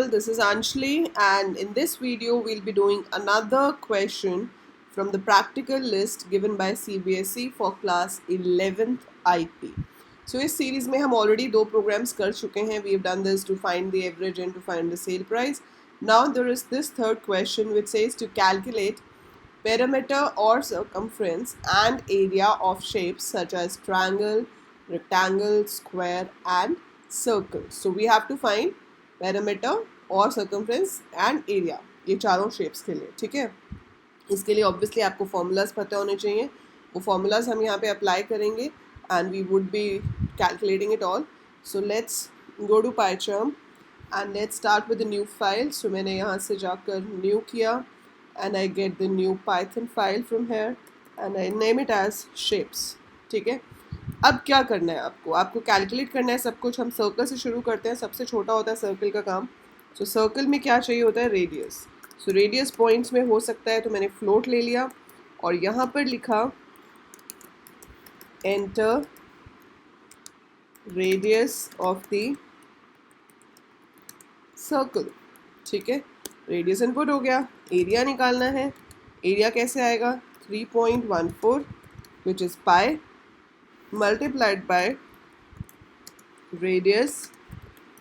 all, this is Anjali, and in this video we'll be doing another question from the practical list given by CBSE for class 11th IP. So इस series में हम already दो programs कर चुके हैं. We have done this to find the average and to find the sale price. Now there is this third question which says to calculate perimeter or circumference and area of shapes such as triangle, rectangle, square and circle. So we have to find perimeter और circumference and area, ये चारों shapes के लिए. ठीक है, इसके लिए obviously आपको formulas पता होने चाहिए. वो formulas हम यहाँ पे apply करेंगे and we would be calculating it all. So let's go to PyCharm and let's start with the new file. So मैंने यहाँ से जाकर new किया and I get the new Python file from here and I name it as shapes. ठीक है, अब क्या करना है आपको कैलकुलेट करना है सब कुछ. हम सर्कल से शुरू करते हैं, सबसे छोटा होता है सर्कल का काम. सो सर्कल में क्या चाहिए होता है, रेडियस. सो रेडियस पॉइंट्स में हो सकता है, तो मैंने फ्लोट ले लिया और यहाँ पर लिखा enter radius of the circle. ठीक है, रेडियस इनपुट हो गया. एरिया निकालना है. एरिया कैसे आएगा, 3.14 which is pi multiplied by radius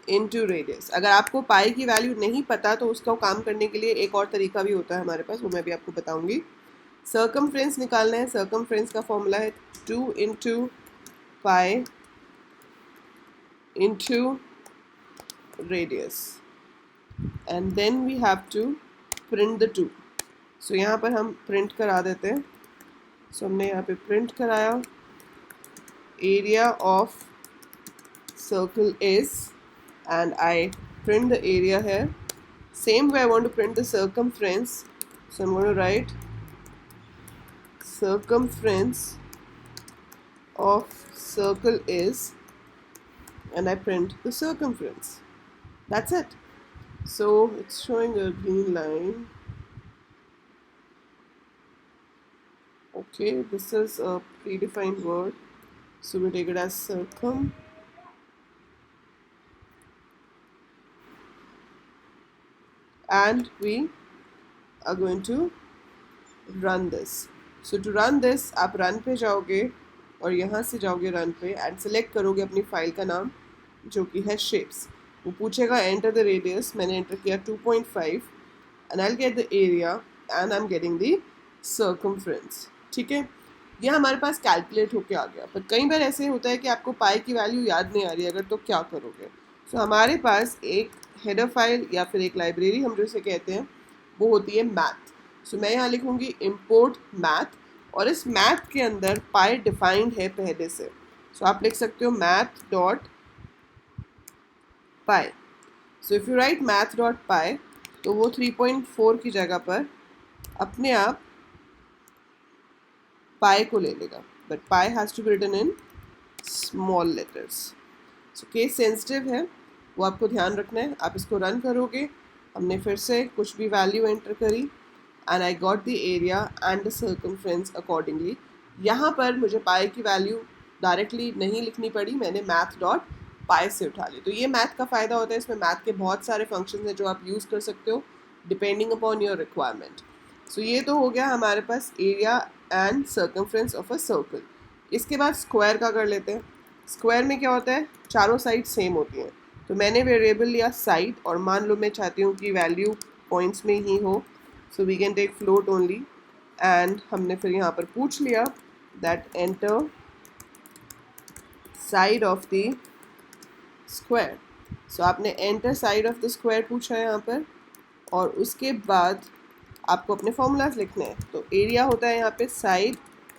into radius. अगर आपको पाई की वैल्यू नहीं पता तो उसका काम करने के लिए एक और तरीका भी होता है हमारे पास, वो मैं भी आपको बताऊंगी. सर्कमफ्रेंस निकालना है. सर्कमफ्रेंस का फॉर्मूला है 2 into pi into radius and then we have to print the 2. So यहाँ पर हम प्रिंट करा देते हैं. सो हमने यहाँ पे प्रिंट कराया. Area of circle is, and I print the area here. Same way I want to print the circumference, so I'm going to write circumference of circle is, and I print the circumference. That's it. So it's showing a green line. Okay, this is a predefined word. So we take it as circum and we are going to run this. So to run this आप run पे जाओगे और यहाँ से जाओगे run पे and select करोगे अपनी फाइल का नाम जो कि है shapes. वो पूछेगा enter the radius. मैंने enter किया 2.5 and I'll get the area and I'm getting the circumference. ठीक है, यह हमारे पास कैलकुलेट होके आ गया. पर कई बार ऐसे होता है कि आपको पाई की वैल्यू याद नहीं आ रही अगर, तो क्या करोगे. सो हमारे पास एक हेडर फाइल या फिर एक लाइब्रेरी हम जैसे कहते हैं वो होती है मैथ. सो मैं यहाँ लिखूँगी इम्पोर्ट मैथ और इस मैथ के अंदर पाई डिफाइंड है पहले से. सो आप लिख सकते हो math dot pi. So if you write math dot pi तो वो 3.4 की जगह पर अपने आप पाई को ले लेगा, but pi has to be written in small letters. So case sensitive है, वो आपको ध्यान रखना है. आप इसको रन करोगे. हमने फिर से कुछ भी वैल्यू एंटर करी and I got the area and the circumference accordingly. यहाँ पर मुझे पाई की वैल्यू डायरेक्टली नहीं लिखनी पड़ी, मैंने मैथ डॉट पाई से उठा ली. तो ये मैथ का फ़ायदा होता है. इसमें मैथ के बहुत सारे फंक्शन हैं जो आप यूज़ कर सकते हो depending upon your requirement. So ये तो हो गया हमारे पास area and circumference of a circle. इसके बाद स्क्वायर का कर लेते हैं. स्क्वायर में क्या होता है, चारों साइड सेम होती हैं. तो मैंने वेरिएबल लिया साइड और मान लो मैं चाहती हूँ कि वैल्यू पॉइंट्स में ही हो. So we can take float only and हमने फिर यहाँ पर पूछ लिया that enter side of the square. So आपने enter side of the square पूछा है यहाँ पर और उसके बाद आपको अपने फॉर्मूलाज लिखने हैं. तो एरिया होता है यहाँ पे साइड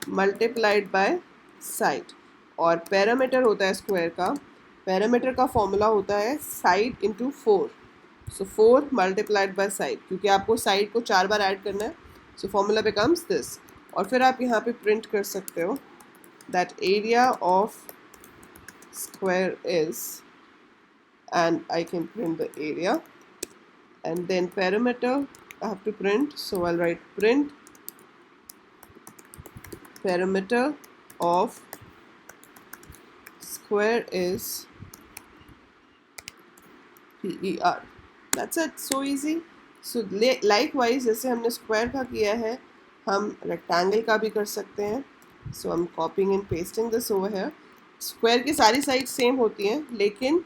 मल्टीप्लाइड बाय साइड और पैरामीटर होता है स्क्वायर का. पैरामीटर का फॉर्मूला होता है side into 4. So 4 multiplied by side, क्योंकि आपको साइड को 4 बार ऐड करना है. So formula becomes this. और फिर आप यहाँ पे प्रिंट कर सकते हो that area of square is, and I can print the area and then perimeter I have to print, so I'll write print perimeter of square is PER. That's it, so easy. So likewise जैसे हमने square का किया है, हम rectangle का भी कर सकते हैं. So I am copying and pasting this over here. Square की सारी साइड सेम होती हैं, लेकिन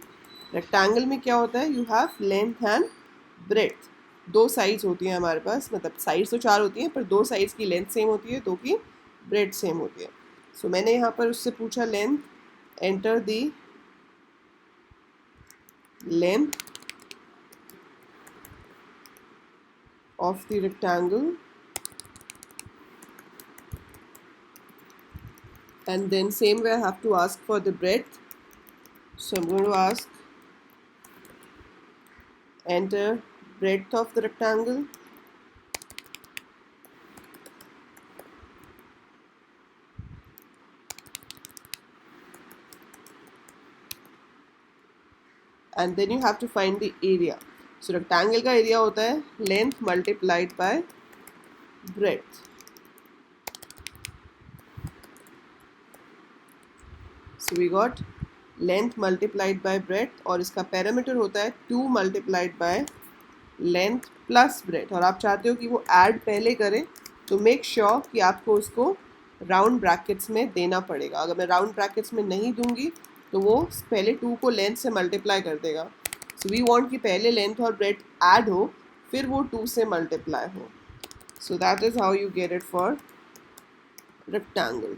रेक्टेंगल में क्या होता है, you have length and breadth. दो साइड्स होती हैं हमारे पास, मतलब साइड्स तो चार होती हैं पर दो साइड्स की लेंथ सेम होती है, दो की ब्रेड सेम होती है. सो मैंने यहाँ पर उससे पूछा length. Enter the length of the rectangle, and then same way I have to ask for the breadth. So I'm going to ask enter breadth of the rectangle, and then you have to find the area. So rectangle का area होता है length multiplied by breadth. So we got length multiplied by breadth, और इसका parameter होता है 2 multiplied by length plus breadth. और आप चाहते हो कि वो ऐड पहले करें, तो मेक श्योर कि आपको उसको राउंड ब्रैकेट्स में देना पड़ेगा. अगर मैं राउंड ब्रैकेट्स में नहीं दूंगी तो वो पहले 2 को लेंथ से मल्टीप्लाई कर देगा. सो वी वांट कि पहले लेंथ और ब्रेड्थ ऐड हो, फिर वो 2 से मल्टीप्लाई हो. So that is how you get it for rectangle.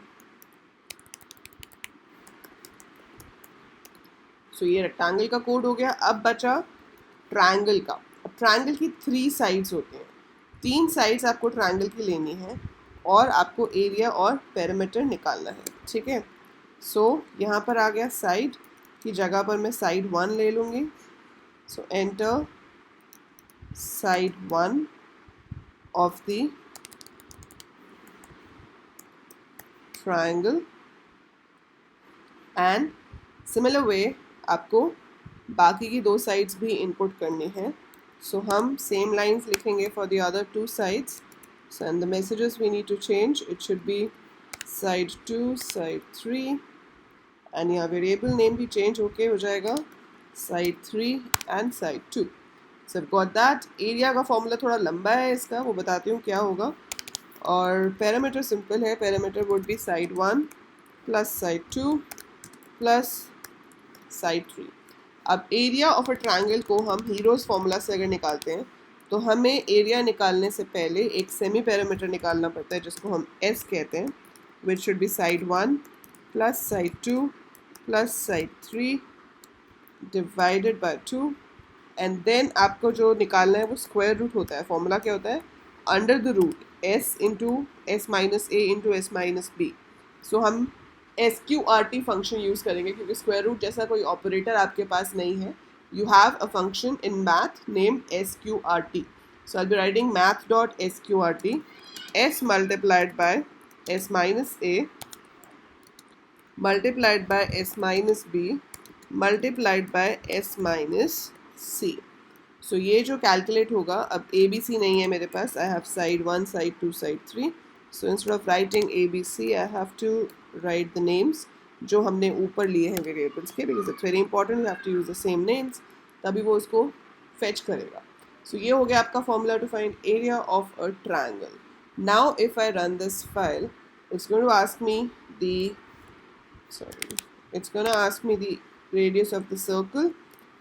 So ये रेक्टेंगल का कोड हो गया. अब बचा ट्रायंगल का. अब ट्रायंगल की 3 साइड्स होती हैं. 3 साइड्स आपको ट्रायंगल की लेनी है और आपको एरिया और पेरीमीटर निकालना है. ठीक है. सो यहाँ पर आ गया साइड की जगह पर मैं साइड 1 ले लूँगी. सो enter side 1 of the triangle, and similar way आपको बाकी की 2 साइड्स भी इनपुट करनी है. सो हम सेम लाइंस लिखेंगे for the other 2 sides. So and the messages we need to change. It should be side 2, side 3, and यहाँ variable name भी चेंज होके हो जाएगा side 3 and side 2. So got that. Area का formula थोड़ा लंबा है इसका, वो बताती हूँ क्या होगा. और पैरामीटर सिंपल है. Parameter would be side 1 plus side 2 plus side 3. अब एरिया ऑफ अ ट्रायंगल को हम हीरोज फॉर्मूला से अगर निकालते हैं तो हमें एरिया निकालने से पहले एक सेमी पैरामीटर निकालना पड़ता है जिसको हम एस कहते हैं, which should be side 1 plus side 2 plus side 3 divided by 2. And then आपको जो निकालना है वो स्क्वायर रूट होता है. फॉर्मूला क्या होता है, under the root S into S minus A into S minus B. So हम SQRT फंक्शन यूज़ करेंगे क्योंकि स्क्वायर रूट जैसा कोई ऑपरेटर आपके पास नहीं है. You have a function in math named SQRT. So I be writing math dot SQRT S multiplied by S minus A multiplied by S minus B multiplied by S minus C. So ये जो calculate होगा, अब ABC नहीं है मेरे पास. I have side 1, side 2, side 3. So instead of writing ABC I have to write the names जो हमने ऊपर लिए हैं वेरिएबल्स के, because it's very important you have to use the same names, तभी वो उसको fetch करेगा. So ये हो गया आपका formula to find area of a triangle. Now if I run this file, it's going to ask me the radius of the circle.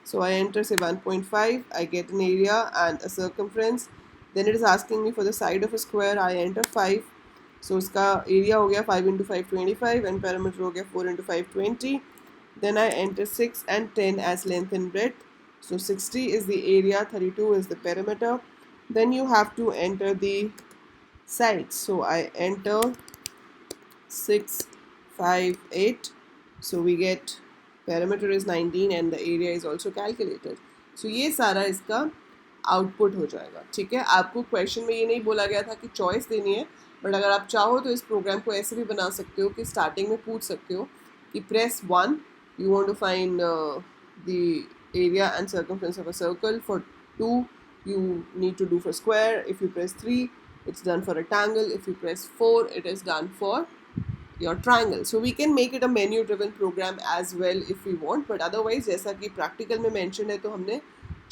So I enter say 1.5, I get an area and a circumference. Then it is asking me for the side of a square. I enter 5. सो इसका area हो गया 5 into 5 25 and parameter हो गया 4 into 5 20. Then I enter 6 and 10 as length and breadth. So 60 is the area, 32 is the parameter. Then you have to enter the sides. So I enter 6 5 8. So we get parameter is 19 and the area is also calculated. So ये सारा इसका output हो जाएगा. ठीक है. आपको question में ये नहीं बोला गया था कि चॉइस देनी है, बट अगर आप चाहो तो इस प्रोग्राम को ऐसे भी बना सकते हो कि स्टार्टिंग में पूछ सकते हो कि press 1 you want to find the area and circumference of a circle. For 2 you need to do for square. If you press 3 it's done for rectangle. If you press 4 it is done for your triangle. So we can make it a menu driven program as well if we want, but otherwise जैसा कि practical में mentioned है तो हमने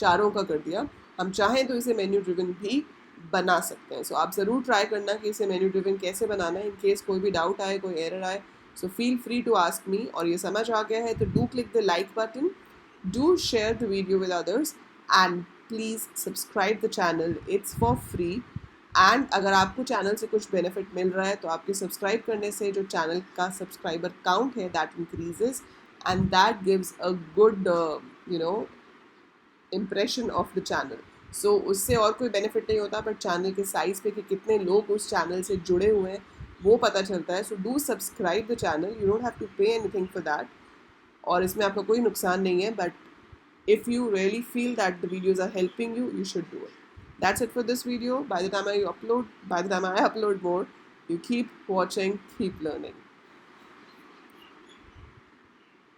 चारों का कर दिया. हम चाहें तो इसे मेन्यू ड्रिवन भी बना सकते हैं. सो आप ज़रूर ट्राई करना कि इसे मेन्यू ड्रिवन कैसे बनाना है. इन केस कोई भी डाउट आए, कोई एरर आए, so feel free to ask me. और ये समझ आ गया है तो do click the like button, do share the video with others, and please subscribe the channel. It's for free. And अगर आपको चैनल से कुछ बेनिफिट मिल रहा है तो आपके सब्सक्राइब करने से जो चैनल का सब्सक्राइबर काउंट है that increases, and that gives a good impression of the channel. So उससे और कोई बेनिफिट नहीं होता, बट चैनल के साइज पे कि कितने लोग उस चैनल से जुड़े हुए हैं वो पता चलता है. So do subscribe the channel. You don't have to pay anything for that, और इसमें आपका कोई नुकसान नहीं है. But if you really feel that the videos are helping you, you should do it. That's it for this video. By the time I upload more, you keep watching, keep learning.